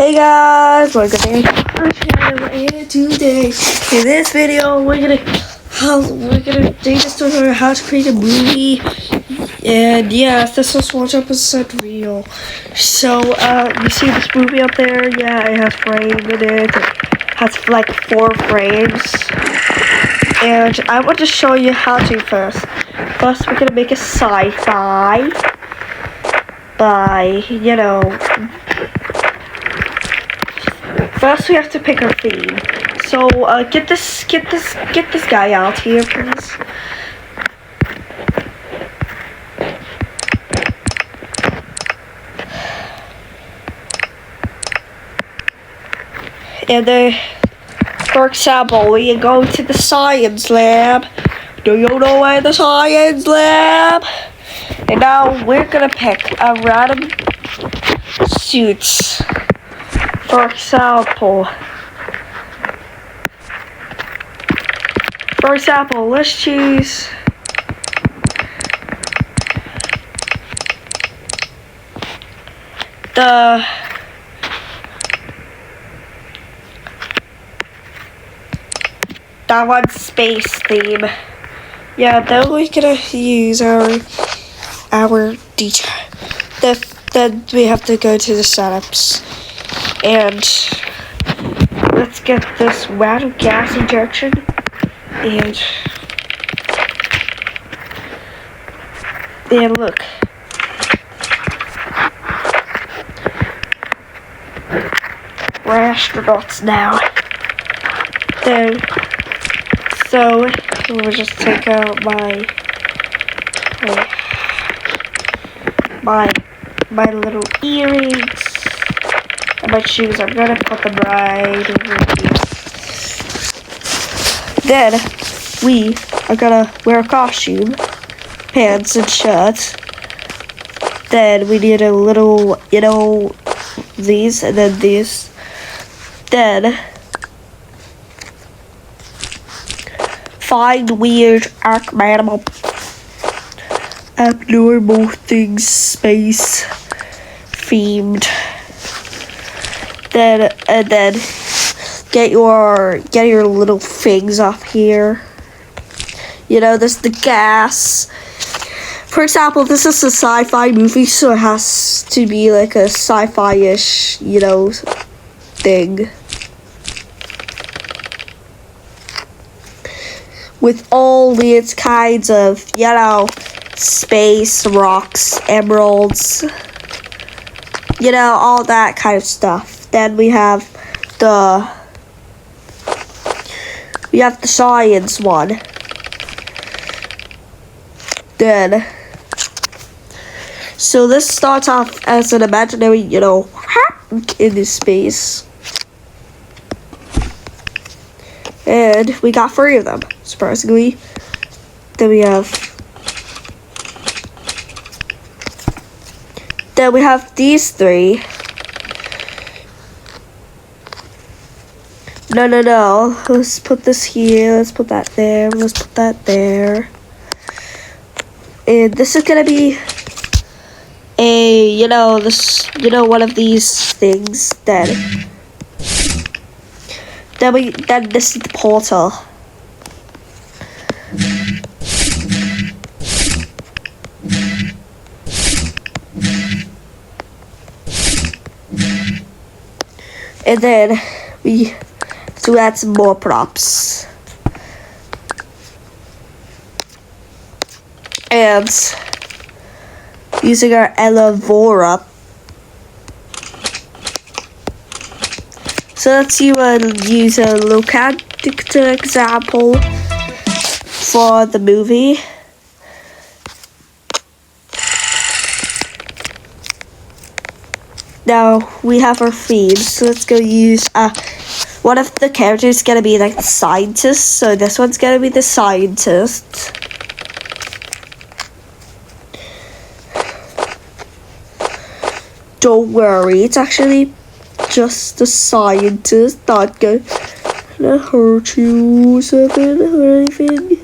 Hey guys, welcome to our channel, and today in this video we're gonna take us to how to create a movie. And yeah, this was 100% real. So you see this movie up there? Yeah, it has frame in it. It has like 4 frames, and I want to show you how to first. First, we're gonna make a sci-fi by First, we have to pick our theme. So, get this guy out here, please. And for example, we go to the science lab. Do you know where the science lab? And now we're gonna pick a random suits. For example, let's choose that one space theme. Yeah, then we're gonna use our detail. Then we have to go to the setups. And let's get this random gas injection, and look, we're astronauts now. So we'll just take out my little earrings. My shoes, I'm gonna put them right over here. Then we are gonna wear a costume, pants and shirt. Then we need a little, these and then these. Then find weird abnormal things, space themed. Then get your little things off here. This is the gas. For example, this is a sci-fi movie, so it has to be like a sci-fi-ish, thing. With all these kinds of, space, rocks, emeralds, all that kind of stuff. Then we have the science one. Then, so this starts off as an imaginary, in this space. And we got 3 of them, surprisingly. Then we have these 3. No. Let's put this here. Let's put that there. Let's put that there. And this is gonna be a, one of these things. Then this is the portal. And then to add some more props. And using our Elevora. So let's use a locatic example for the movie. Now we have our feeds, so let's go use one of the characters is gonna be like the scientist, so this one's gonna be the scientist. Don't worry, it's actually just the scientist, not gonna hurt you or something or anything.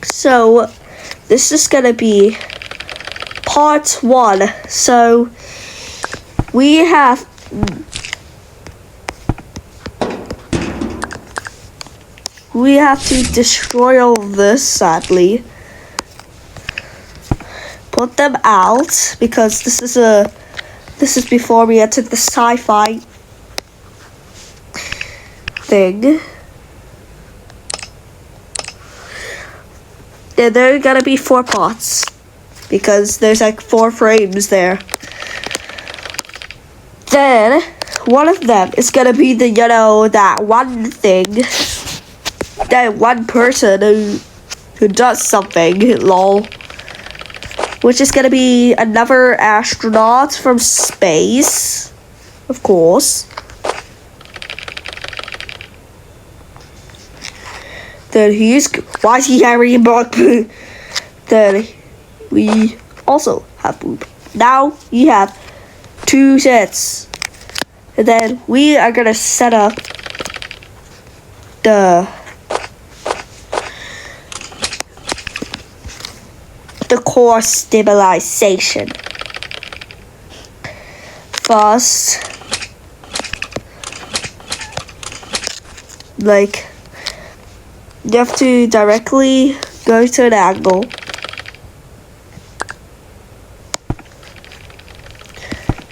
So this is gonna be part 1. So we have to destroy all this, sadly. Put them out because this is before we enter the sci-fi thing. And there are gonna be 4 parts because there's like 4 frames there. Then one of them is gonna be the that one thing, that one person who does something, lol. Which is gonna be another astronaut from space, of course. Then why is he carrying a book? Then we also have poop. Now you have 2 sets. And then we are gonna set up the core stabilization. First, like, you have to directly go to an angle.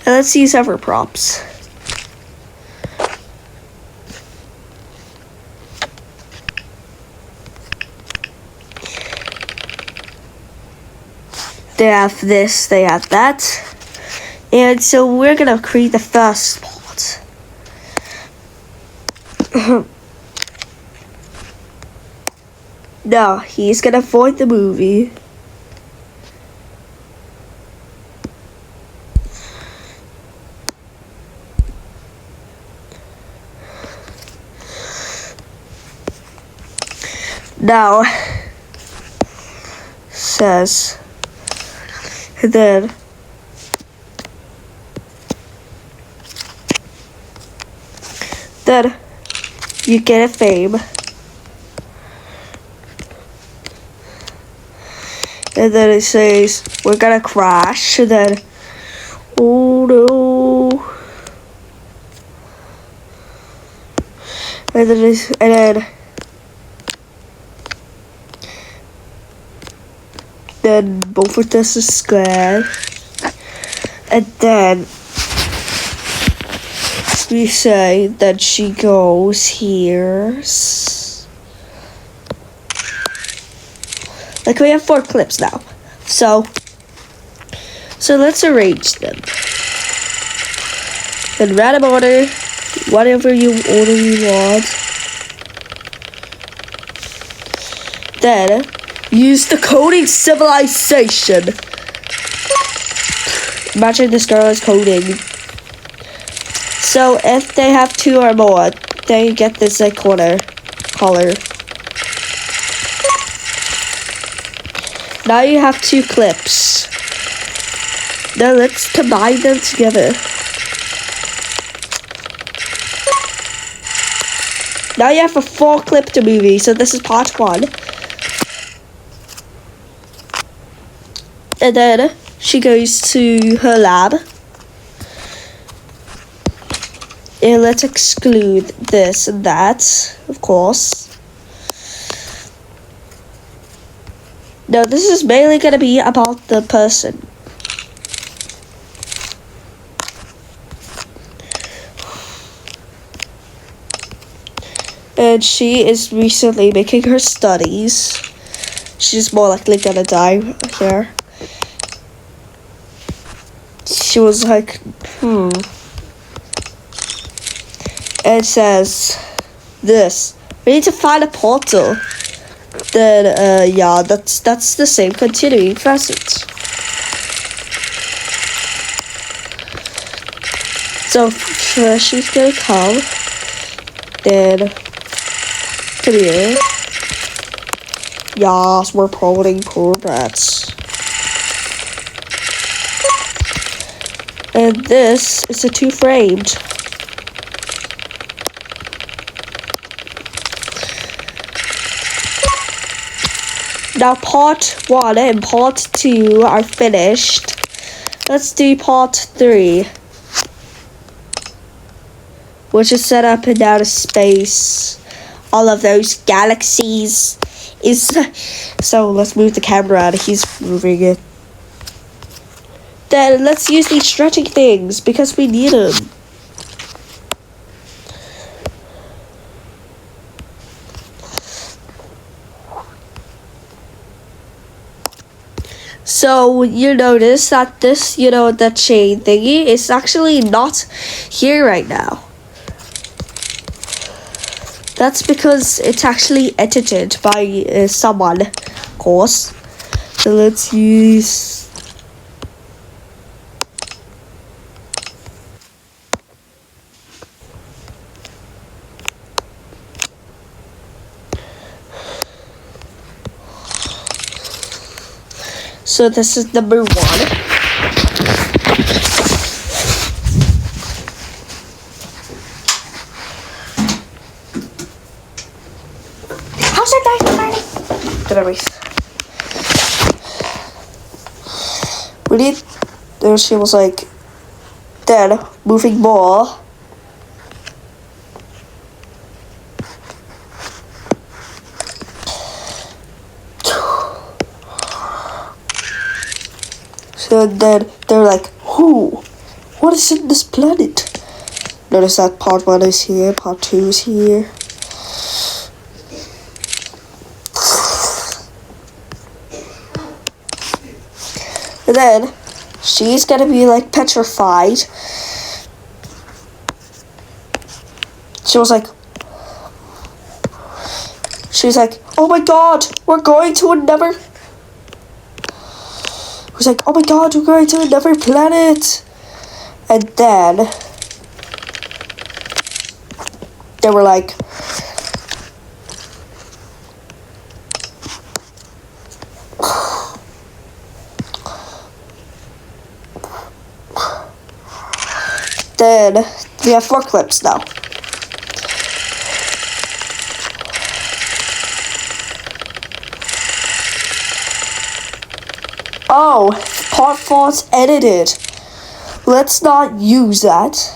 And let's use other props. They have this, they have that. And so we're gonna create the first part. No, he's gonna avoid the movie. Now, says, and then you get a fame. And then it says we're gonna crash, and then oh no. And then both of us is square. And then we say that she goes here. Like, we have 4 clips now. So let's arrange them. In random order, whatever order you want. Then use the coding civilization. Imagine this girl is coding. So if they have 2 or more, they get this like color. Now you have 2 clips. Now let's combine them together. Now you have a 4 clip movie, so this is part 1. And then she goes to her lab. And let's exclude this and that, of course. No, this is mainly going to be about the person. And she is recently making her studies. She's more likely going to die here. She was like, It says this. We need to find a portal. Then, yeah, that's the same continuing facet. So, she's gonna come. Then, come here. Yes, we're promoting progress. And this is a 2-framed. Now part 1 and part 2 are finished. Let's do part 3, which is set up in outer space. All of those galaxies is. So let's move the camera out. He's moving it. Then let's use these stretching things because we need them. So you notice that this, the chain thingy is actually not here right now. That's because it's actually edited by someone, of course. So let's use. So this is number 1. How's that dice? Did I waste? We need. There she was like. Then moving more. So then they're like, who? What is in this planet? Notice that part 1 is here, part 2 is here. And then she's gonna be like petrified. She's like, oh my god, we're going to another. He's like, oh my god, we're going to another planet. And then they were like, then we have 4 clips now. Oh, part 4's edited. Let's not use that.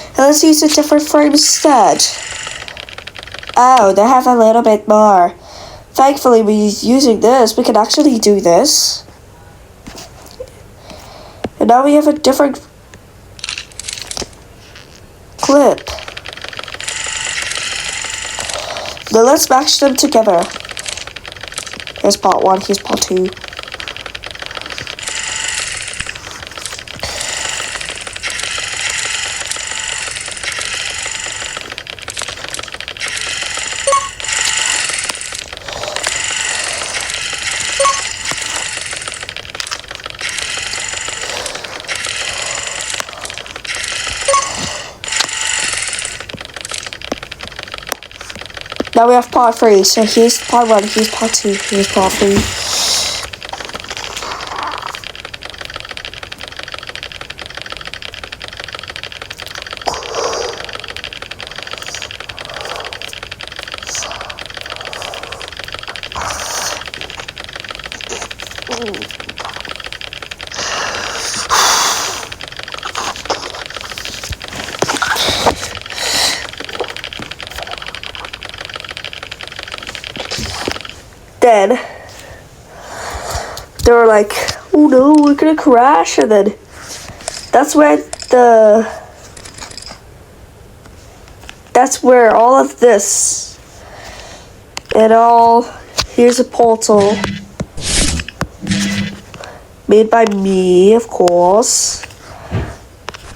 And let's use a different frame instead. Oh, they have a little bit more. Thankfully, we're using this. We can actually do this. And now we have a different clip. Now let's match them together. Here's part 1, here's part 2. Now we have part 3. So here's part 1, here's part 2, here's part 3. Then they were like, oh no, we're gonna crash. And then that's where all of this and all. Here's a portal made by me, of course.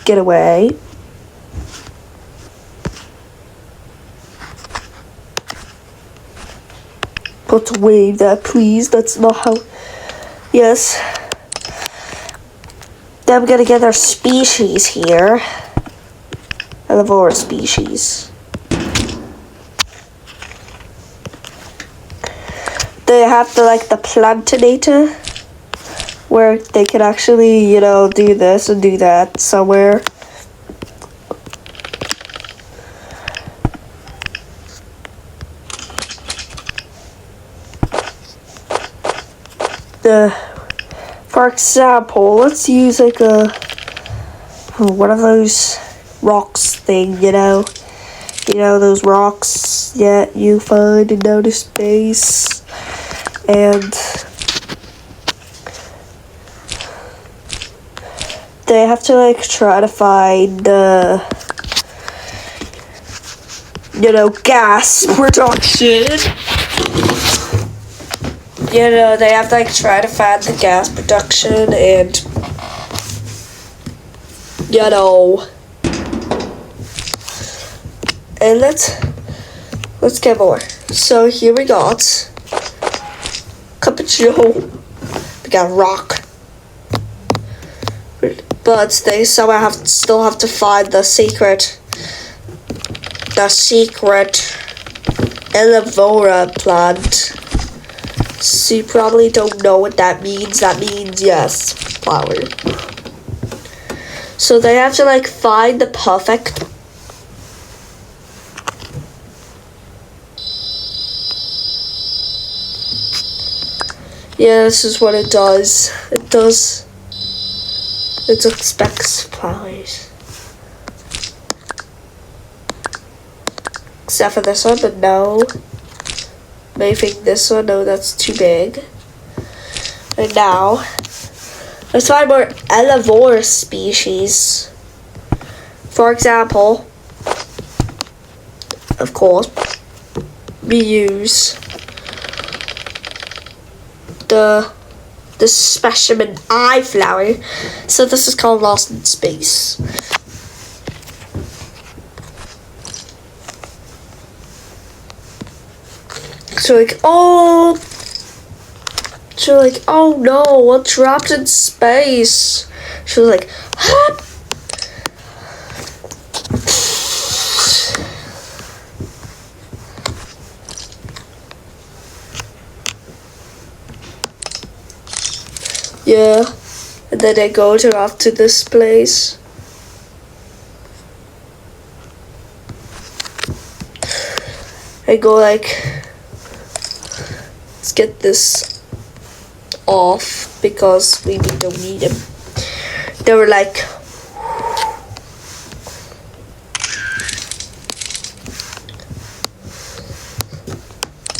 Get away. But wave that, please. That's not how. Yes. Then I'm gonna get our species here. I love our species. They have the plantinator, where they can actually, do this and do that somewhere. for example, let's use like a one of those rocks thing, you know those rocks that you find in outer space, and they have to like try to find gas production. They have to like try to find the gas production, and and let's get more. So here we got cappuccino. We got rock, but they somehow still have to find the secret Elevora plant. So you probably don't know what that means. That means yes, flower. So they have to like find the perfect. Yeah, this is what it does. It expects flowers. Except for this one, but no. Maybe this one, no, that's too big. And now, let's find more Elevora species. For example, of course, we use the specimen eye flower. So this is called Lost in Space. So like, oh no, we're trapped in space. She was like, huh? Yeah, and then they go off to this place. I go like, let's get this off because we don't need them. They were like,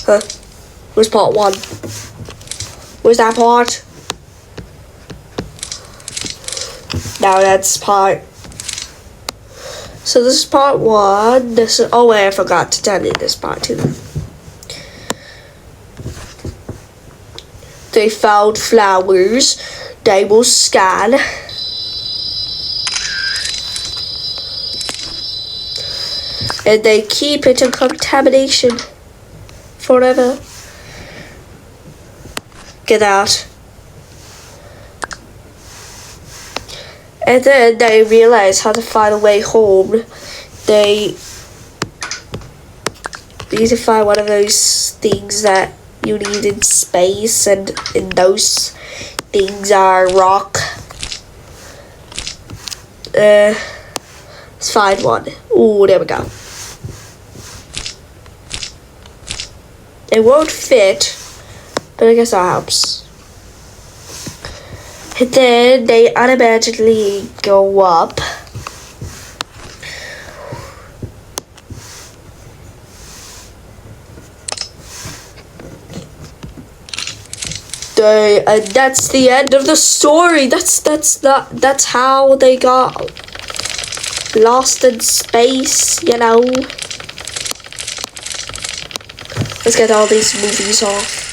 huh? Where's part one? Where's that part? Now that's part. So this is part one. This is, oh wait, I forgot to tell you this part two. They found flowers. They will scan. And they keep it in contamination forever. Get out. And then they realize how to find a way home. They need to find one of those things that you need in space, and those things are rock. Let's find one. Ooh, there we go. It won't fit, but I guess that helps. And then they automatically go up. And that's the end of the story. That's how they got lost in space, you know. Let's get all these movies off.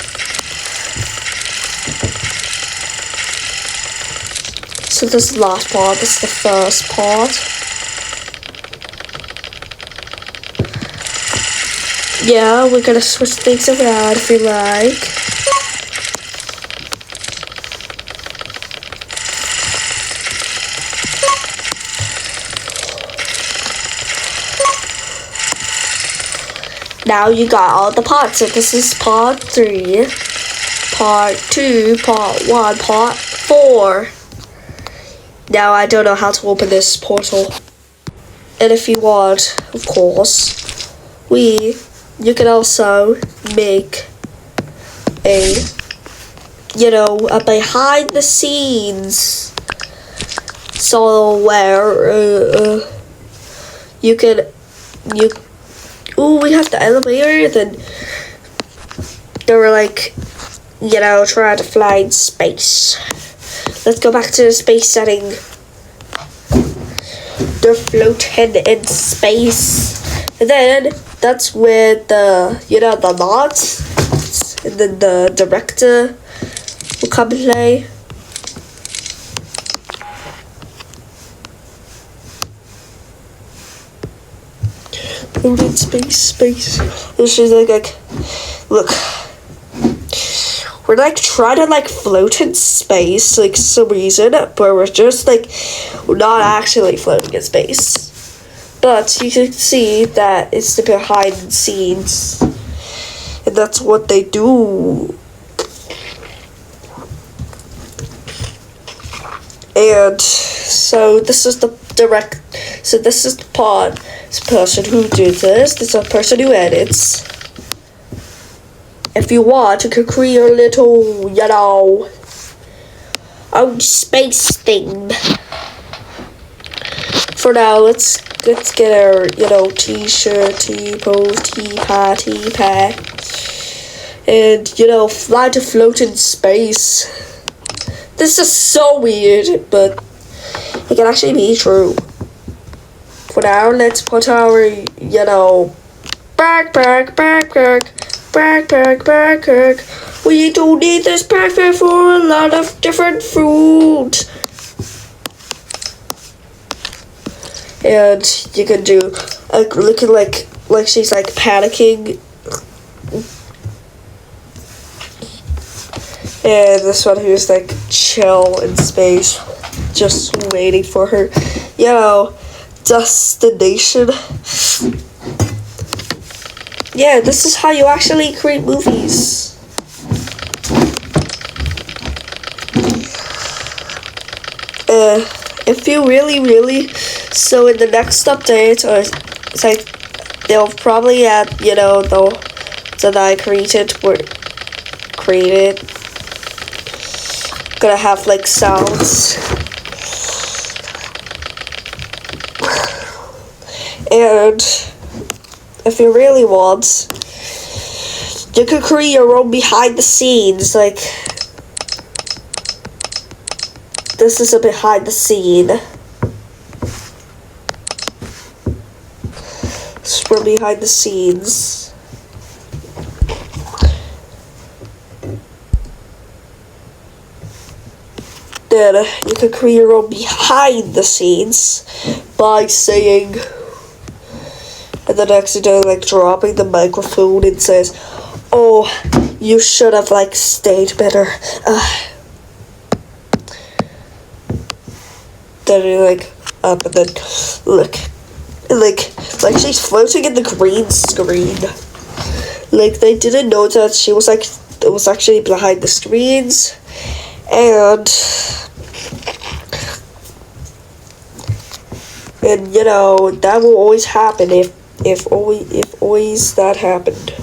So this is the last part. This is the first part. Yeah, we're gonna switch things around if we like. Now you got all the parts. So this is part 3, part 2, part 1, part 4. Now I don't know how to open this portal. And if you want, of course, you can also make a you know, a behind the scenes. So where you can we have the elevator. Then they were like, you know, trying to fly in space. Let's go back to the space setting. They're floating in space, and then that's where the nods, and then the director will come and play. In space. And she's like, look, we're like trying to like float in space, like some reason, but we're just like not actually floating in space. But you can see that it's the behind the scenes, and that's what they do. And so this is the part. This person who did this. This is a person who edits. If you want, you can create a little, you know, own space thing. For now, let's get our, you know, t-shirt, t-pose, t-pie, and, you know, fly to float in space. This is so weird, but it can actually be true. For now, let's put our, you know, backpack. We don't need this backpack for a lot of different food. And you can do looking like she's like panicking. And this one who's like chill in space, just waiting for her, you know, destination. Yeah, this is how you actually create movies. If you really, so in the next update, or it's like they'll probably add, you know, that I created gonna have like sounds. And if you really want, you can create your own behind the scenes. Like, this is a behind the scene. It's from behind the scenes. Then you can create your own behind the scenes by saying, and then accidentally like dropping the microphone and says, "Oh, you should have like stayed better." Then you're like up, and then look, like she's floating in the green screen. Like they didn't know that she was like it was actually behind the screens, and you know that will always happen if always that happened.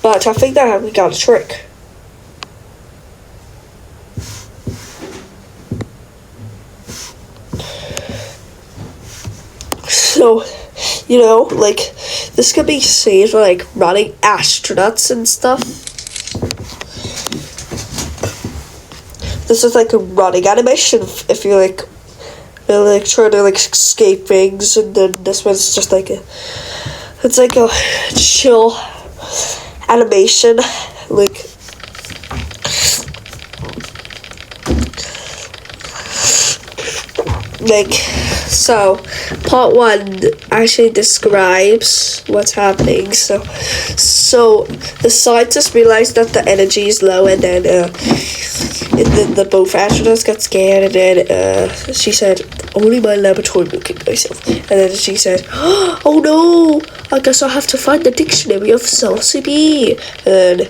But I think that we got a trick. So, you know, like this could be seen for like running astronauts and stuff. This is like a running animation if you're like trying to like escape things, and then this one's just like it's like a chill animation, like so part 1 actually describes what's happening. So the scientists realized that the energy is low, and then the both astronauts got scared, and then she said, "Only my laboratory will kill myself." And then she said, "Oh no, I guess I'll have to find the dictionary of psilocybin." And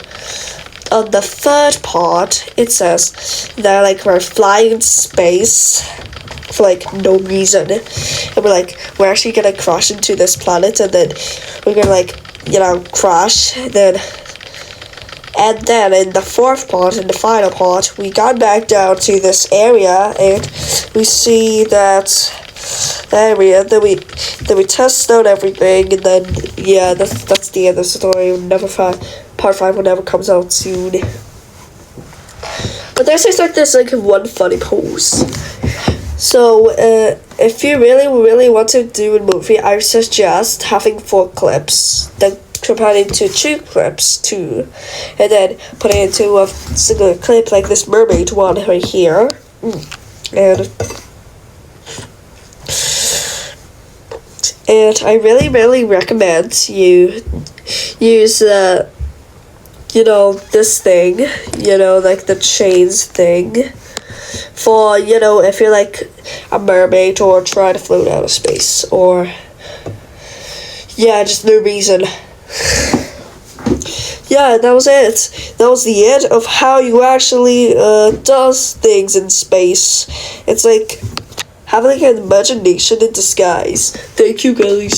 on the third part, it says that like we're flying in space for like no reason, and we're actually gonna crash into this planet, and then we're gonna like, you know, crash, and And then in the fourth part, in the final part, we got back down to this area, and we see that area. Then we test out everything, and then yeah, that's the end of the story. Part 5 will never comes out soon. But there's like one funny pose. So if you really want to do a movie, I suggest having 4 clips, then combining into 2 clips too, and then putting it into a single clip like this mermaid one right here. And I really recommend you use this thing, like the chains thing, for if you're like a mermaid or trying to float out of space, or yeah, just no reason. Yeah, that was it. That was the end of how you actually does things in space. It's like having like an imagination in disguise. Thank you, guys.